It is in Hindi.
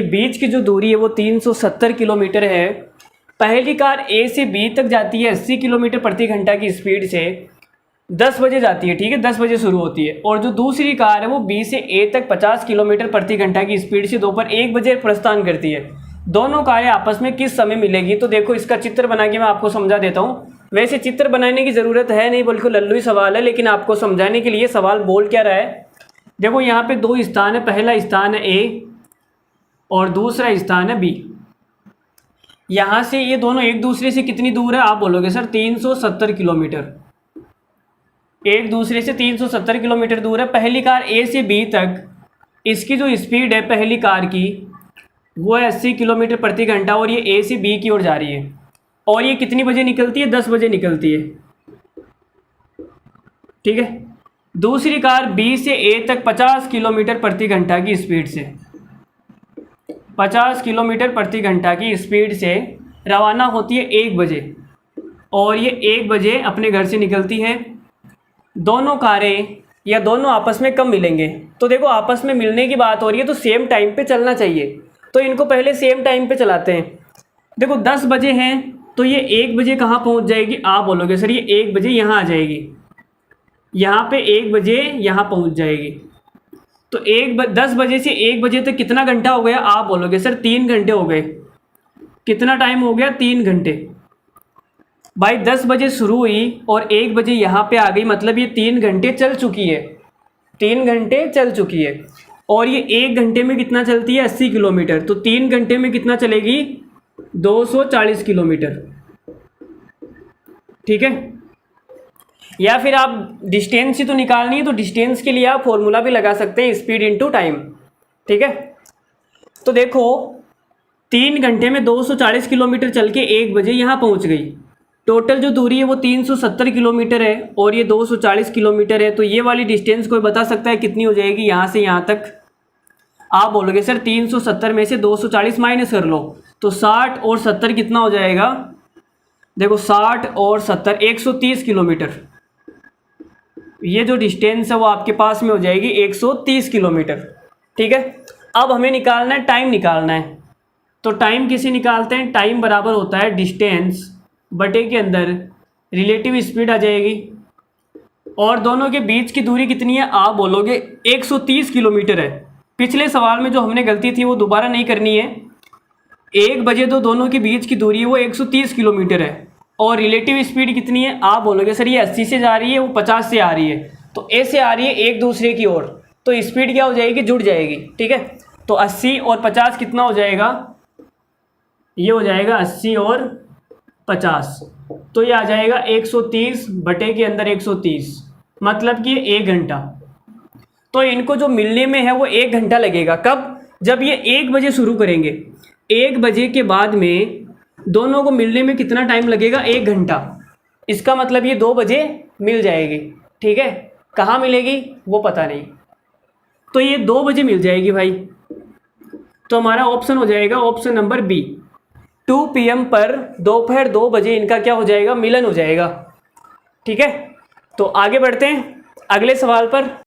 बीच की जो दूरी है वो 370 किलोमीटर है। पहली कार ए से बी तक जाती है 80 किलोमीटर प्रति घंटा की स्पीड से, 10 बजे जाती है, ठीक है, 10 बजे शुरू होती है। और जो दूसरी कार है वो बी से ए तक 50 किलोमीटर प्रति घंटा की स्पीड से दोपहर 1 बजे प्रस्थान करती है। दोनों कारें आपस में किस समय मिलेगी? तो देखो इसका चित्र बना के मैं आपको समझा देता हूँ। वैसे चित्र बनाने की ज़रूरत है नहीं, बिल्कुल लल्लू ही सवाल है, लेकिन आपको समझाने के लिए सवाल बोल क्या रहा है। देखो यहाँ पे दो स्थान है, पहला स्थान है ए और दूसरा स्थान है बी। यहाँ से ये दोनों एक दूसरे से कितनी दूर है? आप बोलोगे सर 370 किलोमीटर। एक दूसरे से 370 किलोमीटर दूर है। पहली कार ए से बी तक, इसकी जो स्पीड है पहली कार की वो है 80 किलोमीटर प्रति घंटा, और ये ए से बी की ओर जा रही है। और ये कितनी बजे निकलती है? 10 बजे निकलती है, ठीक है। दूसरी कार बी से ए तक 50 किलोमीटर प्रति घंटा की स्पीड से, 50 किलोमीटर प्रति घंटा की स्पीड से रवाना होती है 1 बजे, और ये 1 बजे अपने घर से निकलती है। दोनों कारें या दोनों आपस में कब मिलेंगे? तो देखो आपस में मिलने की बात हो रही है तो सेम टाइम पे चलना चाहिए, तो इनको पहले सेम टाइम पे चलाते हैं। देखो 10 बजे हैं तो ये 1 बजे कहाँ पहुँच जाएगी? आप बोलोगे सर ये 1 बजे यहाँ आ जाएगी, यहाँ पे 1 बजे यहाँ पहुँच जाएगी। तो 10 बजे से 1 बजे तक कितना घंटा हो गया? आप बोलोगे सर 3 घंटे हो गए। कितना टाइम हो गया? 3 घंटे। भाई 10 बजे शुरू हुई और 1 बजे यहाँ पे आ गई, मतलब ये 3 घंटे चल चुकी है, 3 घंटे चल चुकी है। और ये 1 घंटे में कितना चलती है? 80 किलोमीटर। तो 3 घंटे में कितना चलेगी? 240 किलोमीटर, ठीक है। या फिर आप डिस्टेंस ही तो निकालनी है, तो डिस्टेंस के लिए आप फॉर्मूला भी लगा सकते हैं, स्पीड इनटू टाइम, ठीक है। तो देखो 3 घंटे में 240 किलोमीटर चल के 1 बजे यहाँ पहुँच गई। टोटल जो दूरी है वो 370 किलोमीटर है और ये 240 किलोमीटर है। तो ये वाली डिस्टेंस कोई बता सकता है कितनी हो जाएगी यहाँ से यहाँ तक? आप बोलोगे सर 370 में से 240 माइनस कर लो, तो 60 और 70 कितना हो जाएगा? देखो 60 और 70 130 किलोमीटर। ये जो डिस्टेंस है वो आपके पास में हो जाएगी 130 किलोमीटर, ठीक है। अब हमें निकालना है, टाइम निकालना है। तो टाइम किसे निकालते हैं? टाइम बराबर होता है डिस्टेंस बटे के अंदर रिलेटिव स्पीड आ जाएगी। और दोनों के बीच की दूरी कितनी है? आप बोलोगे 130 किलोमीटर है। पिछले सवाल में जो हमने गलती थी वो दोबारा नहीं करनी है। 1 बजे तो दोनों के बीच की दूरी है वो 130 किलोमीटर है, और रिलेटिव स्पीड कितनी है? आप बोलोगे सर ये 80 से जा रही है, वो 50 से आ रही है, तो ए से आ रही है एक दूसरे की ओर, तो स्पीड क्या हो जाएगी? जुड़ जाएगी, ठीक है। तो 80 और 50 कितना हो जाएगा? ये हो जाएगा 80 और 50, तो ये आ जाएगा 130 बटे के अंदर 130, मतलब कि 1 घंटा। तो इनको जो मिलने में है वो 1 घंटा लगेगा। कब? जब ये 1 बजे शुरू करेंगे, 1 बजे के बाद में दोनों को मिलने में कितना टाइम लगेगा? 1 घंटा। इसका मतलब ये 2 बजे मिल जाएगी, ठीक है। कहाँ मिलेगी वो पता नहीं, तो ये 2 बजे मिल जाएगी भाई। तो हमारा ऑप्शन हो जाएगा ऑप्शन नंबर बी, 2 PM पर दोपहर 2 बजे इनका क्या हो जाएगा? मिलन हो जाएगा, ठीक है। तो आगे बढ़ते हैं अगले सवाल पर।